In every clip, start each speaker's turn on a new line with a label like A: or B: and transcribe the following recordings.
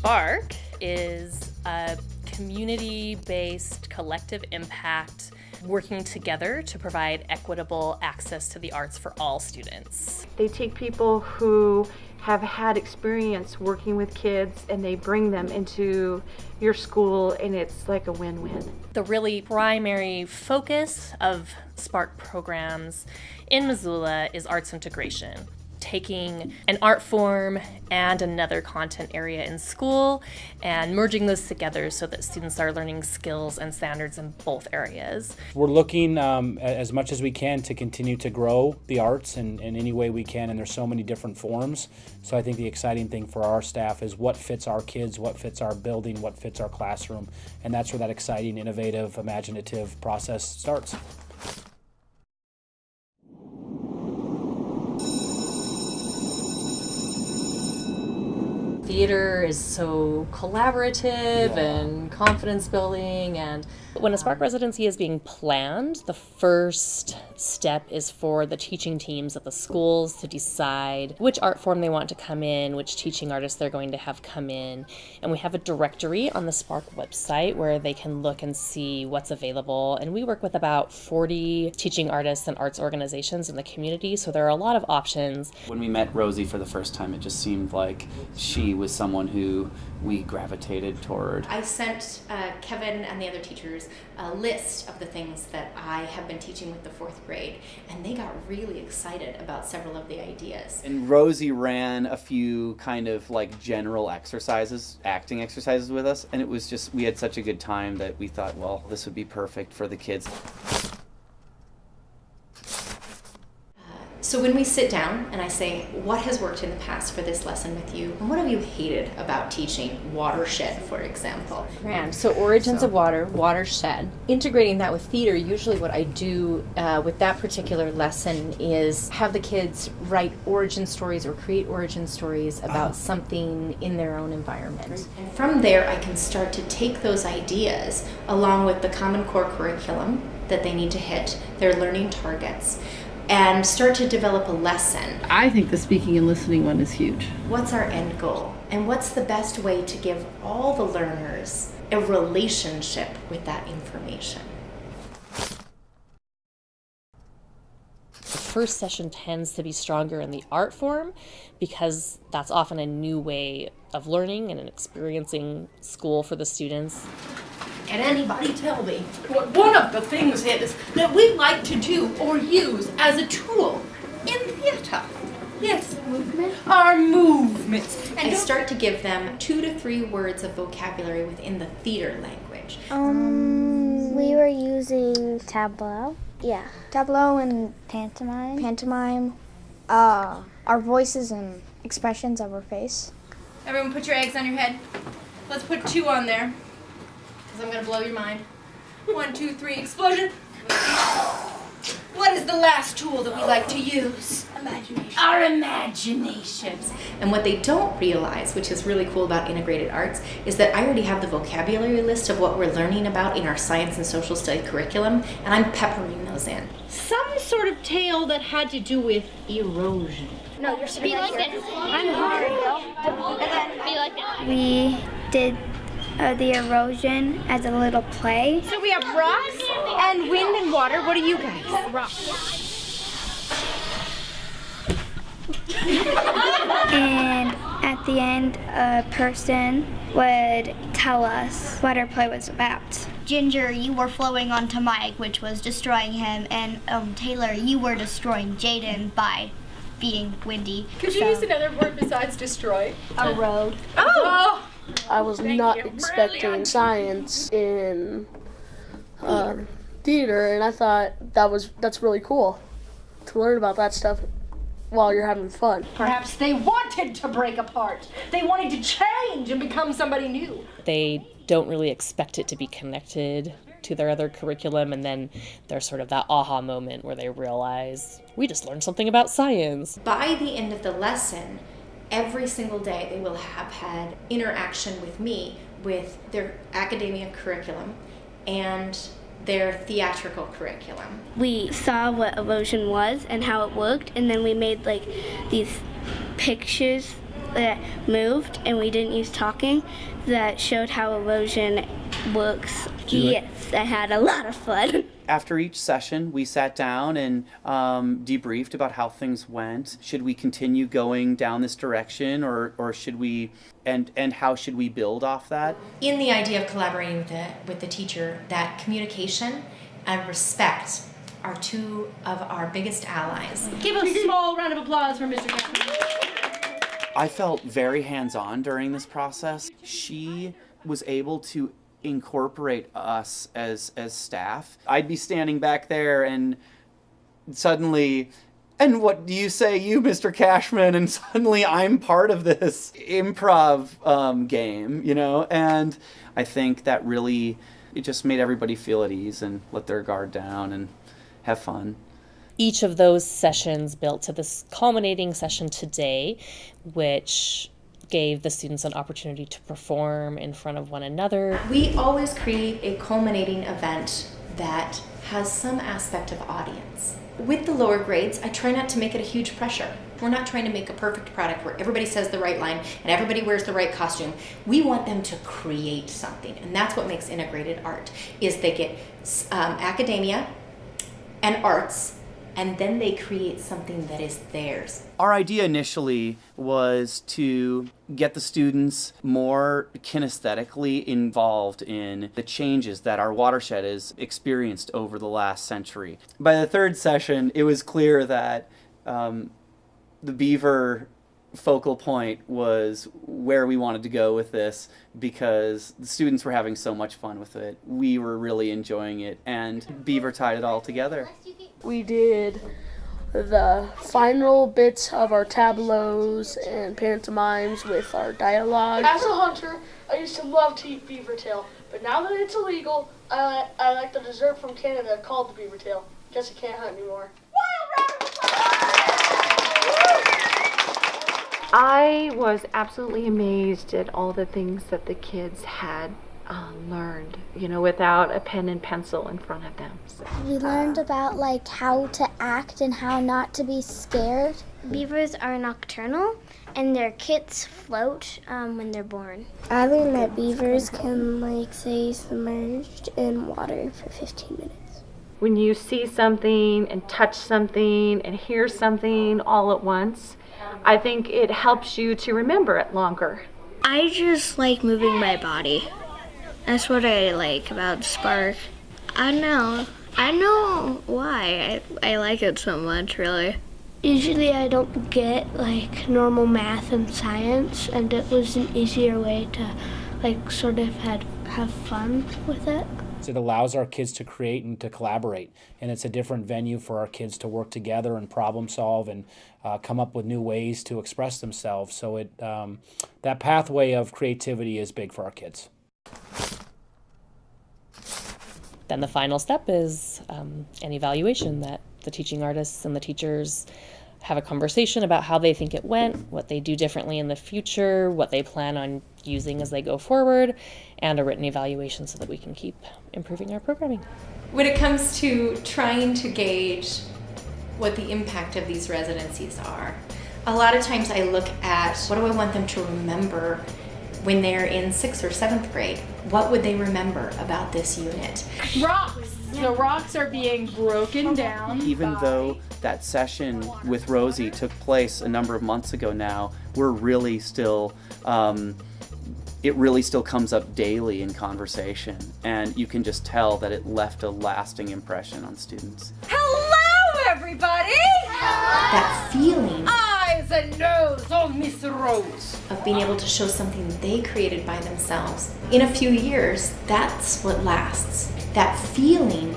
A: SPARC is a community-based collective impact working together to provide equitable access to the arts for all students.
B: They take people who have had experience working with kids and they bring them into your school, and it's like a win-win.
A: The really primary focus of SPARC programs in Missoula is arts integration, taking an art form and another content area in school and merging those together so that students are learning skills and standards in both areas.
C: We're looking as much as we can to continue to grow the arts in any way we can, and there's so many different forms. So I think the exciting thing for our staff is what fits our kids, what fits our building, what fits our classroom, and that's where that exciting, innovative, imaginative process starts.
A: Theater is so collaborative and confidence building, and when a SPARC residency is being planned, the first step is for the teaching teams at the schools to decide which art form they want to come in, which teaching artists they're going to have come in. And we have a directory on the SPARC website where they can look and see what's available. And we work with about 40 teaching artists and arts organizations in the community, so there are a lot of options.
D: When we met Rosie for the first time, it just seemed like she was someone who we gravitated toward.
E: I sent Kevin and the other teachers a list of the things that I have been teaching with the 4th grade, and they got really excited about several of the ideas.
D: And Rosie ran a few kind of like general exercises, acting exercises with us, and it was just, we had such a good time that we thought, well, this would be perfect for the kids.
E: So when we sit down and I say, what has worked in the past for this lesson with you? And what have you hated about teaching watershed, for example?
F: Grand. So origins of water, watershed. Integrating that with theater, usually what I do with that particular lesson is have the kids write origin stories or create origin stories about something in their own environment.
E: And from there, I can start to take those ideas along with the Common Core curriculum that they need to hit, their learning targets, and start to develop a lesson.
G: I think the speaking and listening one is huge.
E: What's our end goal? And what's the best way to give all the learners a relationship with that information?
A: The first session tends to be stronger in the art form because that's often a new way of learning and experiencing school for the students.
H: Can anybody tell me what one of the things is that we like to do or use as a tool in theater? Yes, movement. Our movements.
E: And start to give them 2 to 3 words of vocabulary within the theater language.
I: We were using Tableau. Yeah, Tableau and pantomime. Pantomime, our voices and expressions of our face.
H: Everyone put your eggs on your head. Let's put 2 on there, because I'm going to blow your mind. 1, 2, 3, explosion. What is the last tool that we like to use? Imagination. Our imaginations.
E: And what they don't realize, which is really cool about integrated arts, is that I already have the vocabulary list of what we're learning about in our science and social study curriculum, and I'm peppering those in.
H: Some sort of tale that had to do with erosion.
I: No, you're sitting
J: Be like this. I'm hard. And then be like this.
I: We did the erosion as a little play.
H: So we have rocks and wind and water. What are you guys?
I: Rocks. And at the end, a person would tell us what our play was about.
J: Ginger, you were flowing onto Mike, which was destroying him, and Taylor, you were destroying Jaden by being windy.
K: Could you use another word besides destroy?
J: Erode.
K: Oh!
L: I was not expecting science in theater, and I thought that's really cool to learn about that stuff while you're having fun.
H: Perhaps they wanted to break apart. They wanted to change and become somebody new.
A: They don't really expect it to be connected to their other curriculum, and then there's sort of that aha moment where they realize, we just learned something about science.
E: By the end of the lesson, every single day they will have had interaction with me with their academia curriculum and their theatrical curriculum.
I: We saw what erosion was and how it worked, and then we made like these pictures
M: that moved and we didn't use talking that showed how erosion works. Yes, I had a lot of fun.
D: After each session, we sat down and debriefed about how things went. Should we continue going down this direction, or should we, and how should we build off that?
E: In the idea of collaborating with the teacher, that communication and respect are two of our biggest allies.
H: Give a small round of applause for Mr. Captain.
D: I felt very hands-on during this process. She was able to incorporate us as staff. I'd be standing back there and suddenly, and what do you say, you Mr. Cashman? And suddenly I'm part of this improv game, you know? And I think that really, it just made everybody feel at ease and let their guard down and have fun.
A: Each of those sessions built to this culminating session today, which gave the students an opportunity to perform in front of one another.
E: We always create a culminating event that has some aspect of audience. With the lower grades, I try not to make it a huge pressure. We're not trying to make a perfect product where everybody says the right line and everybody wears the right costume. We want them to create something, and that's what makes integrated art, is they get academia and arts, and then they create something that is theirs.
D: Our idea initially was to get the students more kinesthetically involved in the changes that our watershed has experienced over the last century. By the third session, it was clear that the beaver focal point was where we wanted to go with this, because the students were having so much fun with it. We were really enjoying it, and beaver tied it all together.
L: We did the final bits of our tableaus and pantomimes with our dialogue.
N: As a hunter, I used to love to eat beaver tail, but now that it's illegal, I like the dessert from Canada called the beaver tail. Guess I can't hunt anymore.
B: I was absolutely amazed at all the things that the kids had learned, you know, without a pen and pencil in front of them. So,
I: we learned about like how to act and how not to be scared. Beavers are nocturnal and their kits float when they're born. I learned that beavers can like stay submerged in water for 15 minutes.
B: When you see something and touch something and hear something all at once, I think it helps you to remember it longer.
M: I just like moving my body. That's what I like about SPARC. I know why I like it so much, really. Usually I don't get like normal math and science, and it was an easier way to like sort of have fun with it.
C: It allows our kids to create and to collaborate, and it's a different venue for our kids to work together and problem solve and come up with new ways to express themselves. So that pathway of creativity is big for our kids.
A: Then the final step is an evaluation that the teaching artists and the teachers have a conversation about how they think it went, what they do differently in the future, what they plan on using as they go forward, and a written evaluation so that we can keep improving our programming.
E: When it comes to trying to gauge what the impact of these residencies are, a lot of times I look at what do I want them to remember when they're in 6th or 7th grade. What would they remember about this unit?
K: Rocks! The rocks are being broken down.
D: Even though that session with Rosie took place a number of months ago now, we're really still, it really still comes up daily in conversation, and you can just tell that it left a lasting impression on students.
H: Hello, everybody!
E: That feeling
H: Eyes and nose on Miss Rose.
E: of being able to show something they created by themselves. In a few years, that's what lasts. That feeling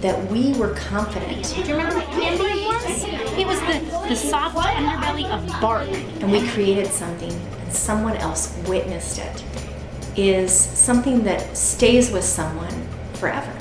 E: that we were confident.
H: Do you remember what candy was? It was the soft underbelly of bark.
E: And we created something and someone else witnessed it, is something that stays with someone forever.